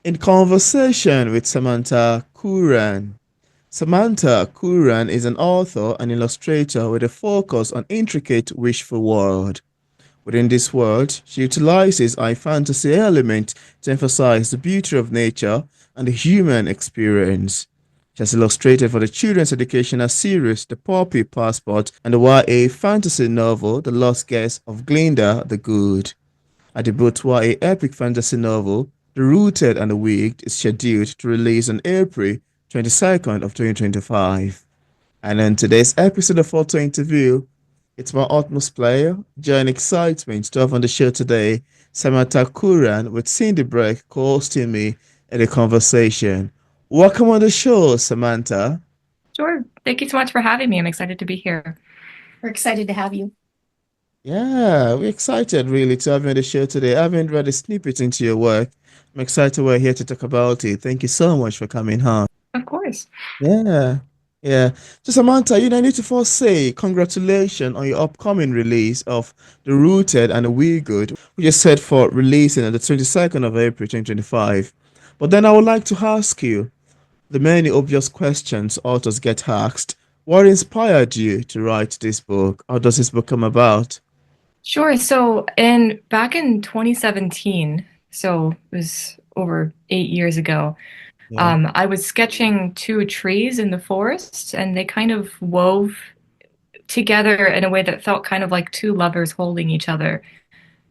In conversation with Samantha Curran. Samantha Curran is an author and illustrator with a focus on intricate wishful world. Within this world, she utilizes a fantasy element to emphasize the beauty of nature and the human experience. She has illustrated for the children's educational series The Poppy Passport and the YA fantasy novel The Lost Guest of Glinda the Good. A debut YA epic fantasy novel, The Rooted and the Wicked, is scheduled to release on April 22nd of 2025. And in today's episode of Photo Interview, it's my utmost pleasure, joy and excitement to have on the show today Samantha Curran with Cindy Breck co-hosting me in the conversation. Welcome on the show, Samantha. Sure. Thank you so much for having me. I'm excited to be here. We're excited to have you. Yeah, we're excited really to have you on the show today. I haven't read a snippet into your work. I'm excited we're here to talk about it. Thank you so much for coming on. Of course. Yeah, yeah. So Samantha, I need to first say congratulations on your upcoming release of The Rooted and the We Good, which is set for releasing on the 22nd of April 2025. But then I would like to ask you the many obvious questions authors get asked. What inspired you to write this book? How does this book come about? Sure. So in back in 2017, so it was over 8 years ago, Yeah. I was sketching two trees in the forest, and they kind of wove together in a way that felt kind of like two lovers holding each other.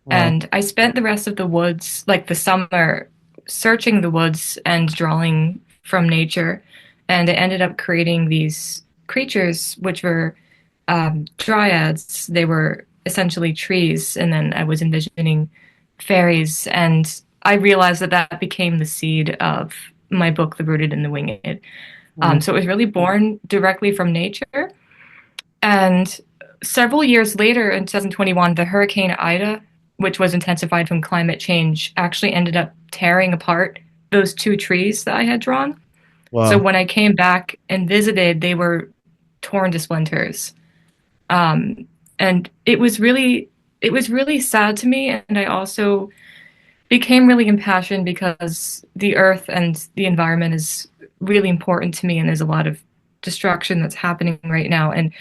Wow. And I spent the rest of the woods, like the summer, searching the woods and drawing from nature. And I ended up creating these creatures, which were dryads. They were essentially trees. And then I was envisioning fairies. And I realized that that became the seed of my book, The Rooted and the Winged. Mm. So it was really born directly from nature. And several years later, in 2021, the Hurricane Ida, which was intensified from climate change, actually ended up tearing apart those two trees that I had drawn. So Wow. when I came back and visited, they were torn to splinters. Um, and it was really sad to me. And I also became really impassioned because the earth and the environment is really important to me. And there's a lot of destruction that's happening right now. And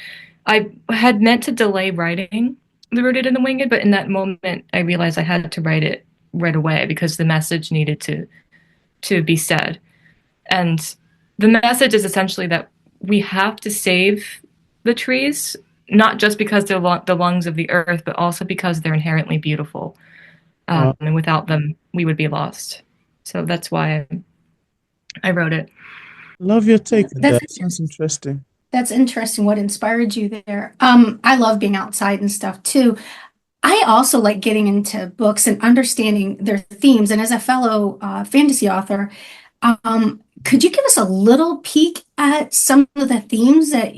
I had meant to delay writing The Rooted and the Winged, but in that moment, I realized I had to write it right away because the message needed to be said. And the message is essentially that we have to save the trees, not just because they're the lungs of the earth, but also because they're inherently beautiful. Wow. And without them, we would be lost. So that's why I wrote it. Love your take on That's that. Sounds interesting. that's interesting. What inspired you there? I love being outside and stuff too. I also like getting into books and understanding their themes. And as a fellow fantasy author, could you give us a little peek at some of the themes that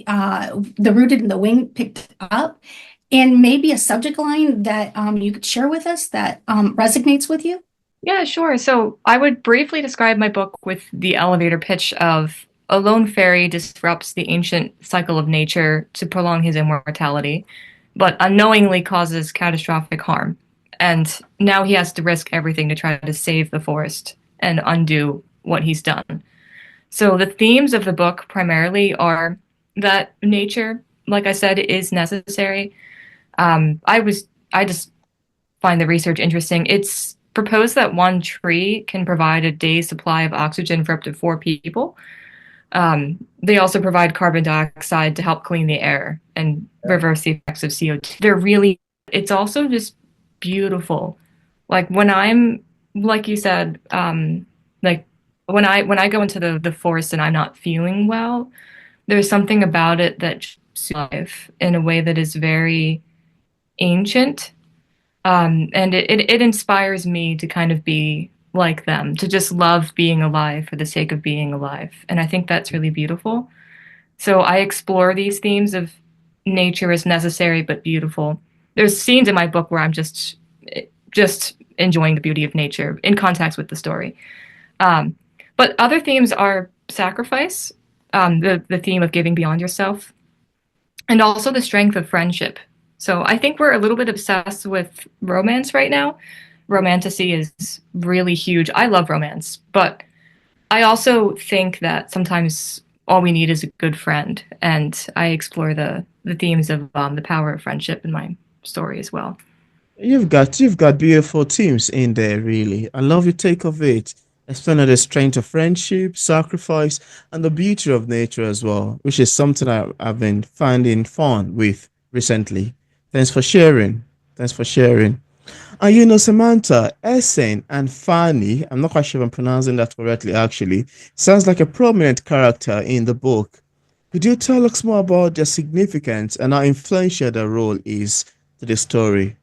The Rooted and the Wing picked up, and maybe a subject line that you could share with us that resonates with you? Yeah, sure. So I would briefly describe my book with the elevator pitch of a lone fairy disrupts the ancient cycle of nature to prolong his immortality, but unknowingly causes catastrophic harm. And now he has to risk everything to try to save the forest and undo what he's done. So the themes of the book primarily are that nature, like I said, is necessary. I just find the research interesting. It's proposed that one tree can provide a day's supply of oxygen for up to four people. They also provide carbon dioxide to help clean the air and reverse the effects of CO2. It's also just beautiful. Like when I'm, like you said, like when I go into the forest and I'm not feeling well, there's something about it that life in a way that is very ancient. And it inspires me to kind of be like them, to just love being alive for the sake of being alive. And I think that's really beautiful. So I explore these themes of nature is necessary but beautiful. There's scenes in my book where I'm just enjoying the beauty of nature in context with the story. Um, but other themes are sacrifice, the theme of giving beyond yourself, and also the strength of friendship. So I think we're a little bit obsessed with romance right now, romanticy is really huge. I love romance, but I also think that sometimes all we need is a good friend, and I explore the themes of the power of friendship in my story as well. You've got beautiful themes in there, really. I love your take of it. Explaining the strength of friendship, sacrifice, and the beauty of nature as well, which is something I've been finding fun with recently. Thanks for sharing. Thanks for sharing. And Samantha, Essen and Fanny, I'm not quite sure if I'm pronouncing that correctly actually, sounds like a prominent character in the book. Could you tell us more about their significance and how influential their role is to the story?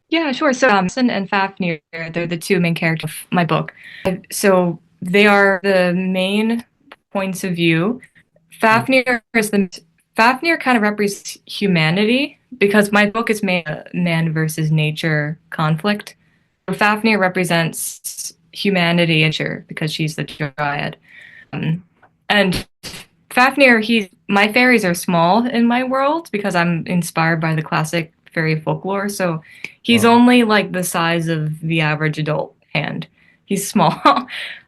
Yeah, sure. So, Sin and Fafnir, they're the two main characters of my book. So they are the main points of view. Mm. Fafnir is the Fafnir kind of represents humanity because my book is made a man versus nature conflict. So Fafnir represents humanity and nature because she's the dryad. And Fafnir, my fairies are small in my world because I'm inspired by the classic fairy folklore. So he's Wow. only like the size of the average adult hand. He's small.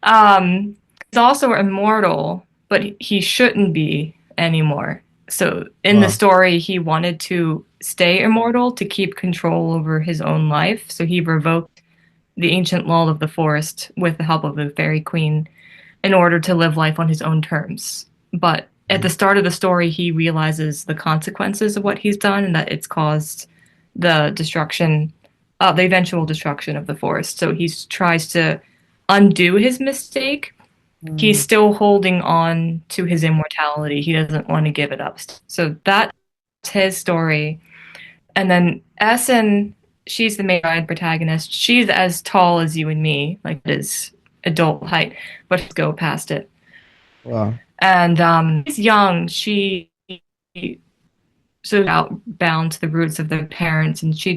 He's also immortal, but he shouldn't be anymore. So in the Wow. story, he wanted to stay immortal to keep control over his own life. So he revoked the ancient law of the forest with the help of the fairy queen in order to live life on his own terms. But at the start of the story, he realizes the consequences of what he's done and that it's caused the destruction, the eventual destruction of the forest. So he tries to undo his mistake. He's Mm. still holding on to his immortality. He doesn't want to give it up. So that's his story. And then Essen, she's the main protagonist. She's as tall as you and me, like his adult height, but go past it. Wow. And she's young. She so outbound to the roots of their parents, and she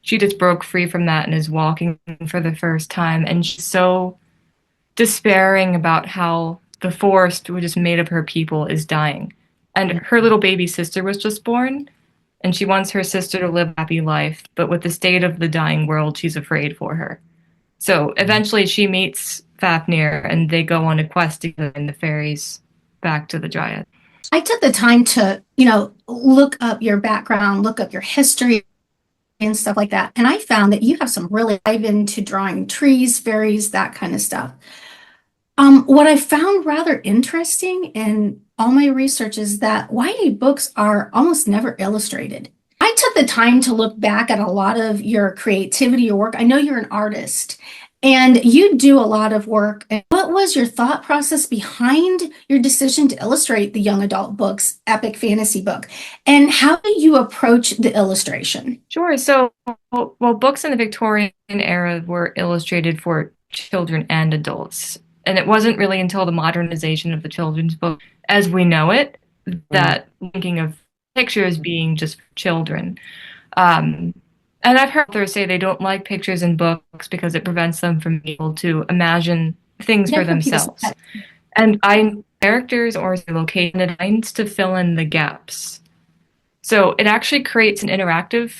just broke free from that and is walking for the first time. And she's so despairing about how the forest, which is made of her people, is dying. And her little baby sister was just born, and she wants her sister to live a happy life, but with the state of the dying world, she's afraid for her. So eventually she meets Fafnir and they go on a quest to bring the fairies back to the Dryad. I took the time to, look up your background, look up your history and stuff like that. And I found that you have some really dive into drawing trees, fairies, that kind of stuff. What I found rather interesting in all my research is that YA books are almost never illustrated. I took the time to look back at a lot of your creativity or work. I know you're an artist and you do a lot of work. What was your thought process behind your decision to illustrate the young adult books, epic fantasy book? And how do you approach the illustration? Sure. So, well, books in the Victorian era were illustrated for children and adults. And it wasn't really until the modernization of the children's book as we know it Mm. that thinking of pictures being just for children. Um, and I've heard authors say they don't like pictures in books because it prevents them from being able to imagine things Yeah, for I've heard people say themselves. that. And I characters or location designs to fill in the gaps. So it actually creates an interactive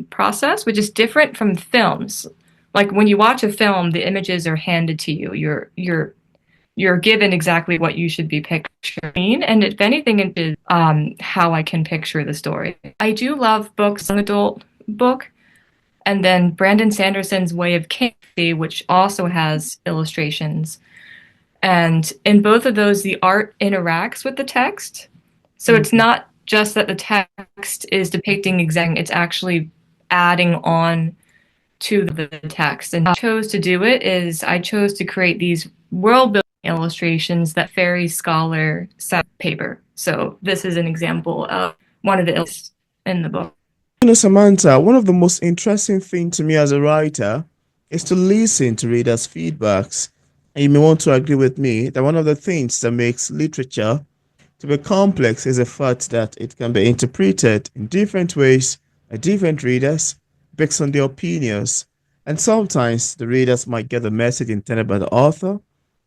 process, which is different from films. Like when you watch a film, the images are handed to you. You're given exactly what you should be picturing, and if anything, it is how I can picture the story. I do love books, an adult book, and then Brandon Sanderson's Way of King, which also has illustrations. And in both of those, the art interacts with the text. So it's Mm. not just that the text is depicting exactly, it's actually adding on to the text. And I chose to do it is I chose to create these world building illustrations that fairy scholar set paper. So this is an example of one of the illustrations in the book. Samantha, one of the most interesting things to me as a writer is to listen to readers' feedbacks. And you may want to agree with me that one of the things that makes literature to be complex is the fact that it can be interpreted in different ways by different readers based on their opinions. And sometimes the readers might get the message intended by the author.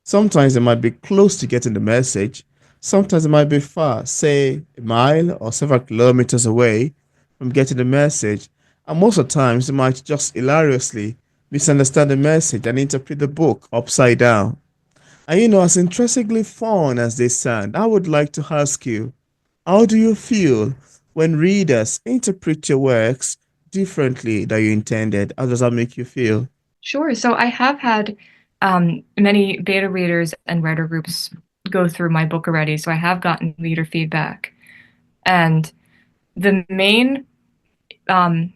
Sometimes they might be close to getting the message. Sometimes they might be far, say a mile or several kilometers away from getting the message. And most of the times they might just hilariously misunderstand the message, and interpret the book upside down. And as intrinsically fun as they sound, I would like to ask you, how do you feel when readers interpret your works differently than you intended? How does that make you feel? Sure. So I have had many beta readers and writer groups go through my book already. So I have gotten reader feedback. And the main, um,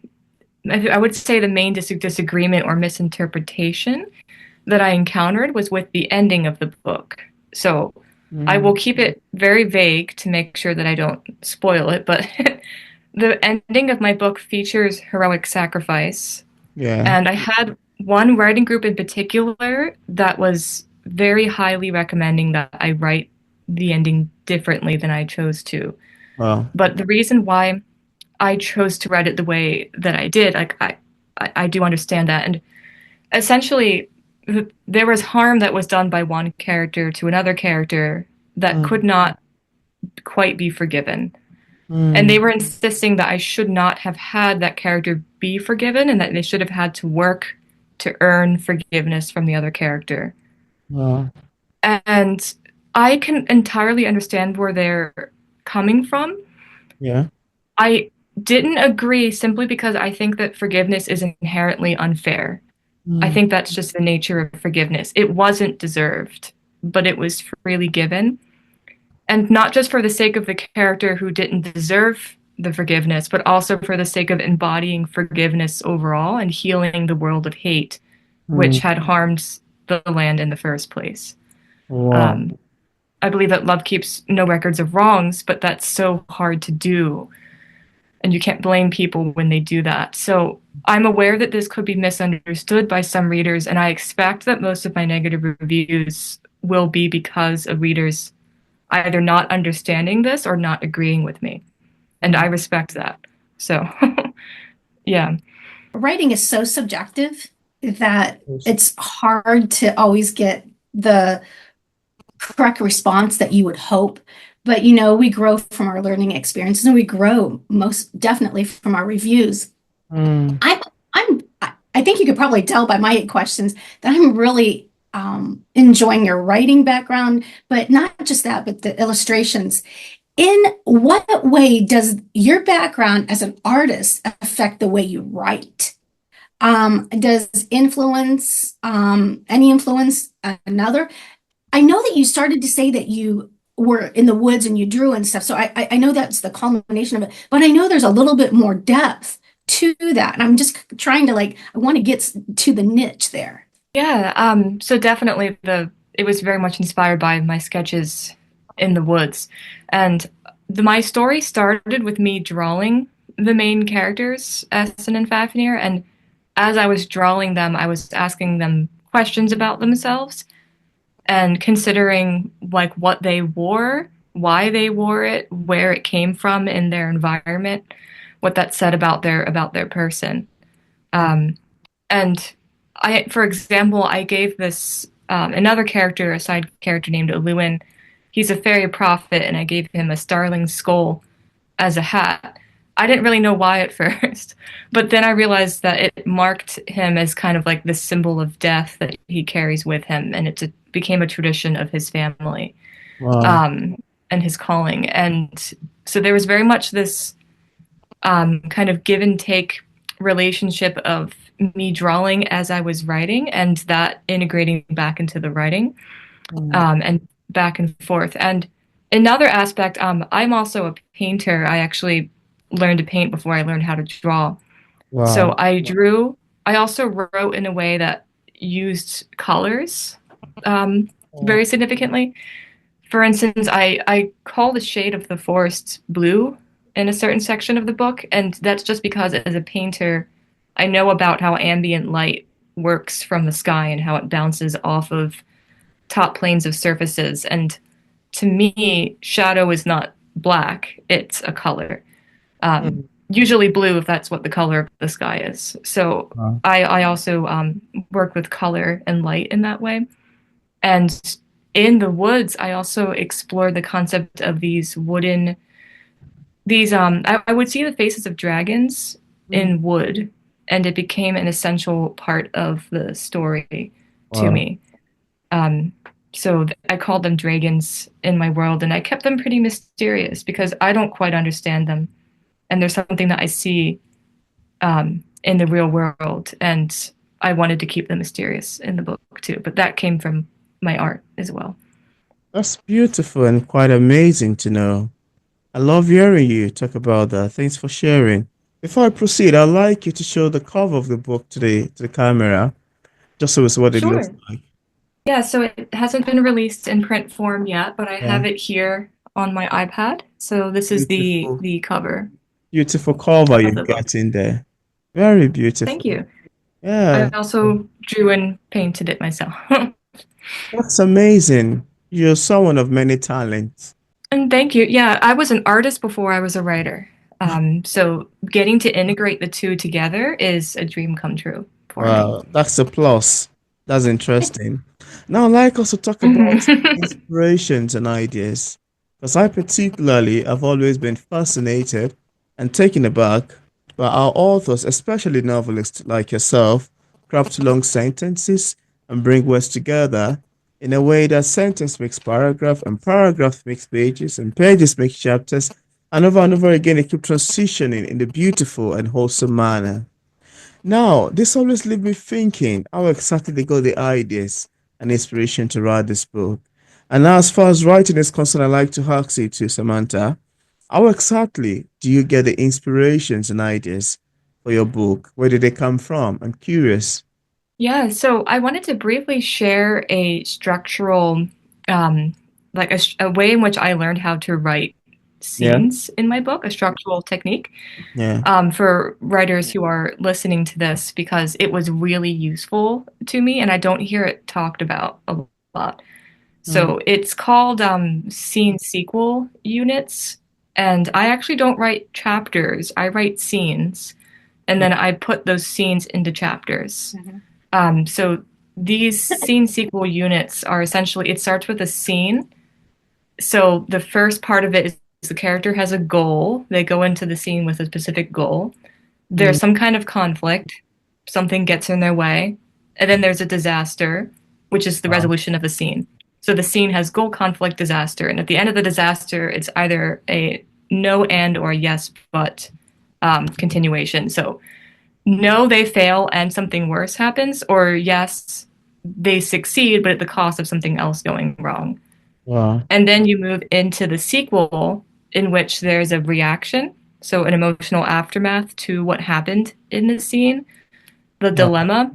I would say the main disagreement or misinterpretation that I encountered was with the ending of the book. So I will Mm, keep it very vague to make sure that I don't spoil it, but the ending of my book features heroic sacrifice. yeah. And I had one writing group in particular that was very highly recommending that I write the ending differently than I chose to. Wow. But the reason why I chose to write it the way that I did, like I do understand that. And essentially, there was harm that was done by one character to another character that could Mm, not quite be forgiven. And they mm, were insisting that I should not have had that character be forgiven and that they should have had to work to earn forgiveness from the other character. wow. And I can entirely understand where they're coming from. Yeah. I didn't agree simply because I think that forgiveness is inherently unfair. I Mm, think that's just the nature of forgiveness. It wasn't deserved, but it was freely given. And not just for the sake of the character who didn't deserve the forgiveness, but also for the sake of embodying forgiveness overall and healing the world of hate, which mm, had harmed the land in the first place. wow. Um, I believe that love keeps no records of wrongs, but that's so hard to do. And you can't blame people when they do that. So I'm aware that this could be misunderstood by some readers, and I expect that most of my negative reviews will be because of readers either not understanding this or not agreeing with me. And I Mm, respect that. So, yeah. Writing is so subjective that yes. it's hard to always get the correct response that you would hope. But we grow from our learning experiences and we grow most definitely from our reviews. Mm, I'm I think you could probably tell by my questions that I'm really enjoying your writing background, but not just that, but the illustrations. In what way does your background as an artist affect the way you write? Does influence any influence another? I know that you started to say that you were in the woods and you drew and stuff. So I know that's the culmination of it, but I know there's a little bit more depth to that. And I'm just trying to I want to get to the niche there. Yeah, so definitely it was very much inspired by my sketches in the woods. And my story started with me drawing the main characters, Essen and Fafnir, and as I was drawing them, I was asking them questions about themselves and considering like what they wore, why they wore it, where it came from in their environment, what that said about their person. Um, and for example, I gave this another character, a side character named Eluin. He's a fairy prophet, and I gave him a starling skull as a hat. I didn't really know why at first, but then I realized that it marked him as kind of like the symbol of death that he carries with him, and became a tradition of his family wow. um, and his calling. And so there was very much this kind of give and take relationship of me drawing as I was writing and that integrating back into the writing Mm, and back and forth. And another aspect, I'm also a painter. I actually learned to paint before I learned how to draw. So wow. I also wrote in a way that used colors Oh, very significantly. For instance, I call the shade of the forest blue in a certain section of the book, and that's just because as a painter, I know about how ambient light works from the sky and how it bounces off of top planes of surfaces. And to me, shadow is not black, it's a color. mm, Usually blue if that's what the color of the sky is. So wow. I also work with color and light in that way. And in the woods, I also explored the concept of these I would see the faces of dragons Mm, in wood. and it became an essential part of the story to Wow. me. Um, so I called them dragons in my world, and I kept them pretty mysterious because I don't quite understand them. And there's something that I see in the real world, and I wanted to keep them mysterious in the book too. But that came from my art as well. That's beautiful and quite amazing to know. I love hearing you talk about that. Thanks for sharing. Before I proceed, I'd like you to show the cover of the book today to the camera, just so it's what it looks Sure. like. Yeah, so it hasn't been released in print form yet, but I Yeah, have it here on my iPad. So this is the beautiful, the cover beautiful cover of you've the book. got in there. Very Thank beautiful. you. I Yeah, also drew and painted it myself. that's amazing. You're someone of many talents. And thank you. Yeah, I was an artist before I was a writer. So getting to integrate the two together is a dream come true for me. Wow, that's a plus. That's interesting. Now, I'd like us to talk about Mhm. inspirations and ideas. Because I particularly have always been fascinated and taken aback by how authors, especially novelists like yourself, craft long sentences and bring words together in a way that sentence makes paragraph and paragraph makes pages and pages make chapters and over again they keep transitioning in a beautiful and wholesome manner. Now, this always leaves me thinking how exactly they got the ideas and inspiration to write this book. And now, as far as writing is concerned, I'd like to ask you to Samantha, how exactly do you get the inspirations and ideas for your book? Where did they come from? I'm curious. Yeah, so I wanted to briefly share a structural, um, like a way in which I learned how to write Yeah, scenes in my book, a structural technique, yeah. for writers who are listening to this, because it was really useful to me, and I don't hear it talked about a lot. Mm, So it's called scene sequel units, and I actually don't write chapters, I write scenes, and then I put those scenes into chapters. Mhm. So these scene sequel units are essentially, it starts with a scene. So the first part of it is the character has a goal. They go into the scene with a specific goal. mm, There's some kind of conflict, something gets in their way. And then there's a disaster, which is the wow, resolution of the scene. So the scene has goal, conflict, disaster. And at the end of the disaster, it's either a no and or yes but continuation. So no, they fail and something worse happens, or yes, they succeed, but at the cost of something else going wrong. wow, And then you move into the sequel, in which there's a reaction, so an emotional aftermath to what happened in the scene, the wow, dilemma,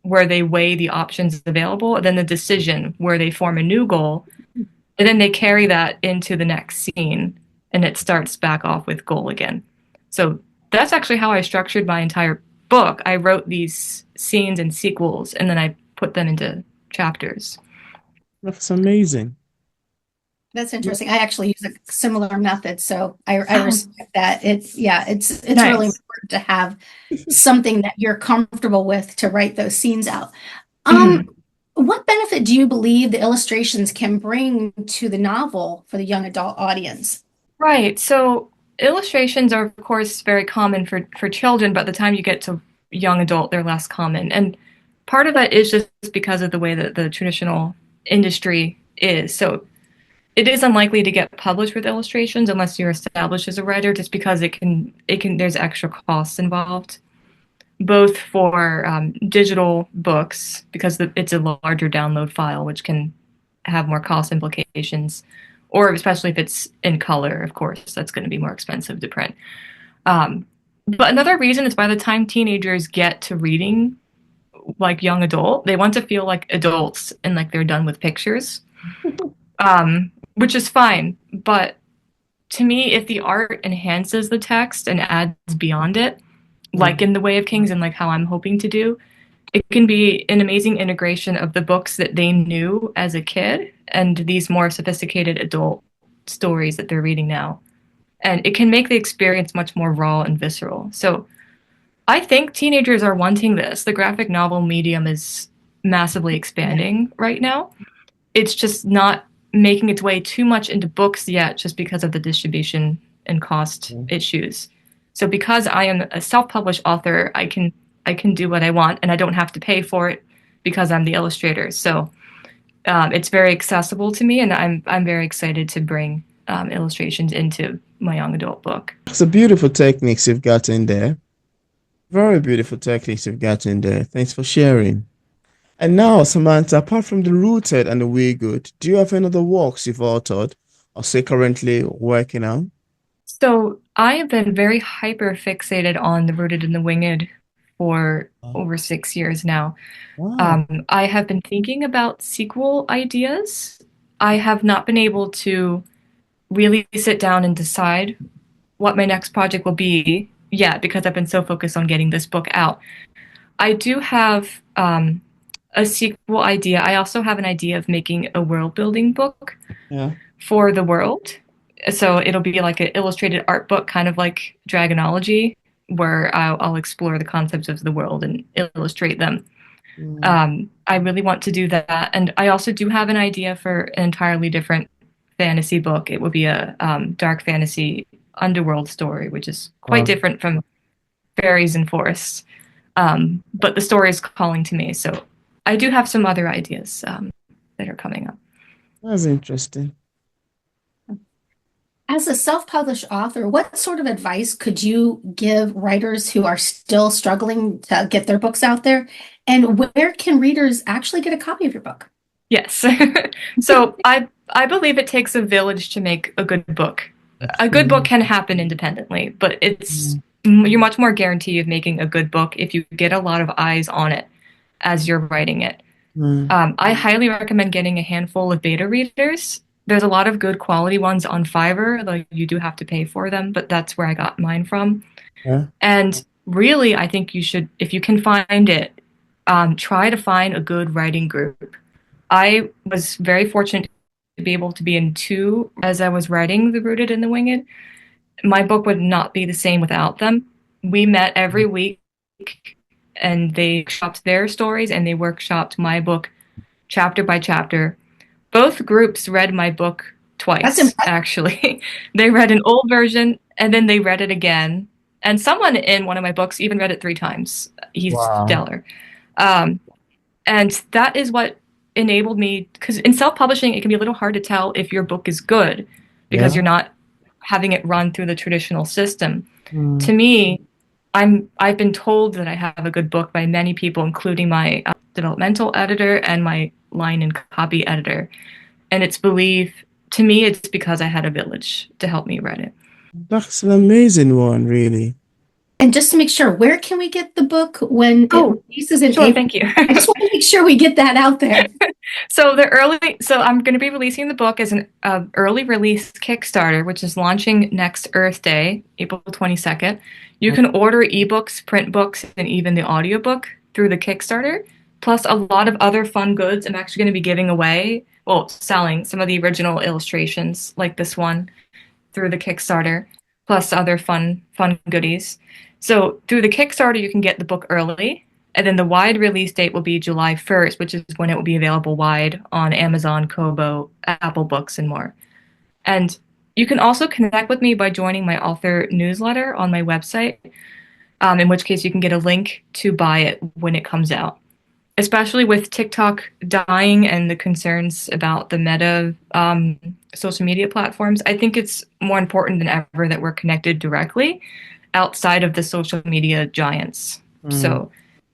where they weigh the options available, and then the decision, where they form a new goal, and then they carry that into the next scene, and it starts back off with goal again. So that's actually how I structured my entire book. I wrote these scenes and sequels, and then I put them into chapters. that's amazing. That's Yeah. interesting. I actually use a similar method, so I Oh, respect that. It's really nice. important to have something that you're comfortable with to write those scenes out. Um, Mhm. what benefit do you believe the illustrations can bring to the novel for the young adult audience? Right. So illustrations are, of course, very common for children, but by the time you get to young adult, they're less common. And part of that is just because of the way that the traditional industry is. So it is unlikely to get published with illustrations unless you're established as a writer, just because there's extra costs involved, both for digital books because it's a larger download file, which can have more cost implications, or especially if it's in color, of course, that's going to be more expensive to print. Um, but another reason is by the time teenagers get to reading like young adult, they want to feel like adults and like they're done with pictures, which is fine. But to me, if the art enhances the text and adds beyond it, like Mm, in The Way of Kings and like how I'm hoping to do, it can be an amazing integration of the books that they knew as a kid and these more sophisticated adult stories that they're reading now. And it can make the experience much more raw and visceral. So I think teenagers are wanting this. The graphic novel medium is massively Yeah. expanding right now. It's just not making its way too much into books yet, just because of the distribution and cost mm, issues. So because I am a self-published author, I can do what I want, and I don't have to pay for it because I'm the illustrator. So it's very accessible to me, and I'm very excited to bring illustrations into my young adult book. It's a beautiful techniques you've got in there. Very beautiful techniques you've got in there. Thanks for sharing. And now, Samantha, apart from the Rooted and the We Good, do you have any other works you've authored or say currently working on? So I have been very hyper fixated on the Rooted and the Winged for over 6 years now. Wow. I have been thinking about sequel ideas. I have not been able to really sit down and decide what my next project will be yet because I've been so focused on getting this book out. I do have a sequel idea. I also have an idea of making a world building book Yeah. for the world. So it'll be like an illustrated art book, kind of like Dragonology, where I'll explore the concepts of the world and illustrate them. Mm, I really want to do that. And I also do have an idea for an entirely different fantasy book. It will be a dark fantasy underworld story, which is quite wow. different from fairies and forests. But the story is calling to me. So I do have some other ideas that are coming up. That's interesting. As a self-published author, what sort of advice could you give writers who are still struggling to get their books out there? And where can readers actually get a copy of your book? Yes. So I believe it takes a village to make a good book. A good book can happen independently, but you're much more guaranteed of making a good book if you get a lot of eyes on it as you're writing it. Mm, I highly recommend getting a handful of beta readers. There's a lot of good quality ones on Fiverr, though you do have to pay for them, but that's where I got mine from. yeah. And really, I think you should, if you can find it, try to find a good writing group. I was very fortunate to be able to be in two as I was writing The Rooted and the Winged. My book would not be the same without them. We met every week and they workshopped their stories and they workshopped my book chapter by chapter. Both groups read my book That's twice, impressive. actually. They read an old version and then they read it again. And someone in one of my books even read it 3 times. He's Wow. stellar. Um, and that is what enabled me, because in self-publishing, it can be a little hard to tell if your book is good because Yeah. you're not having it run through the traditional system. Mm, To me, I've been told that I have a good book by many people, including my developmental editor and my line and copy editor. And it's believed to me it's because I had a village to help me write it. that's an amazing one, really. And just to make sure, where can we get the book when it Oh, releases in sure, April? thank you. I just want to make sure we get that out there. So I'm going to be releasing the book as an early release Kickstarter, which is launching next Earth Day, April 22nd. You can order ebooks, print books, and even the audiobook through the Kickstarter, plus a lot of other fun goods. I'm actually going to be giving away, well, selling some of the original illustrations like this one through the Kickstarter, plus other fun goodies. So through the Kickstarter, you can get the book early, and then the wide release date will be July 1st, which is when it will be available wide on Amazon, Kobo, Apple Books, and more. And you can also connect with me by joining my author newsletter on my website, in which case you can get a link to buy it when it comes out. Especially with TikTok dying and the concerns about the meta social media platforms, I think it's more important than ever that we're connected directly outside of the social media giants. Mm, So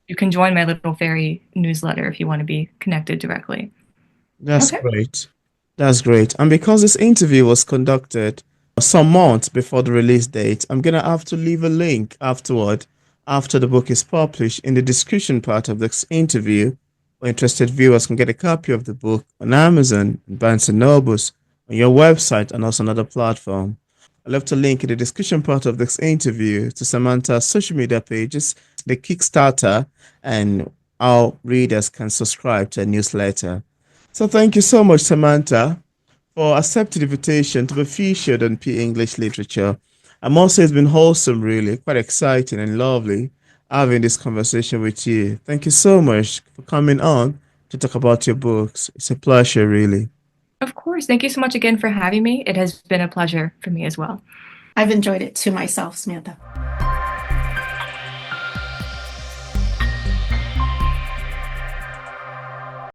you can join my Little Fairy newsletter if you want to be connected directly. that's Okay. great. That's great. And because this interview was conducted some months before the release date, I'm gonna have to leave a link afterward, after the book is published, in the description part of this interview, where interested viewers can get a copy of the book on Amazon, and Barnes and Nobles, on your website, and also another platform. I left a link in the description part of this interview to Samantha's social media pages, the Kickstarter, and how readers can subscribe to a newsletter. So thank you so much, Samantha, for accepting the invitation to be featured on P English Literature. I must say it's been wholesome, really, quite exciting and lovely having this conversation with you. Thank you so much for coming on to talk about your books. It's a pleasure, really. Of course. Thank you so much again for having me. It has been a pleasure for me as well. I've enjoyed it to myself, Samantha.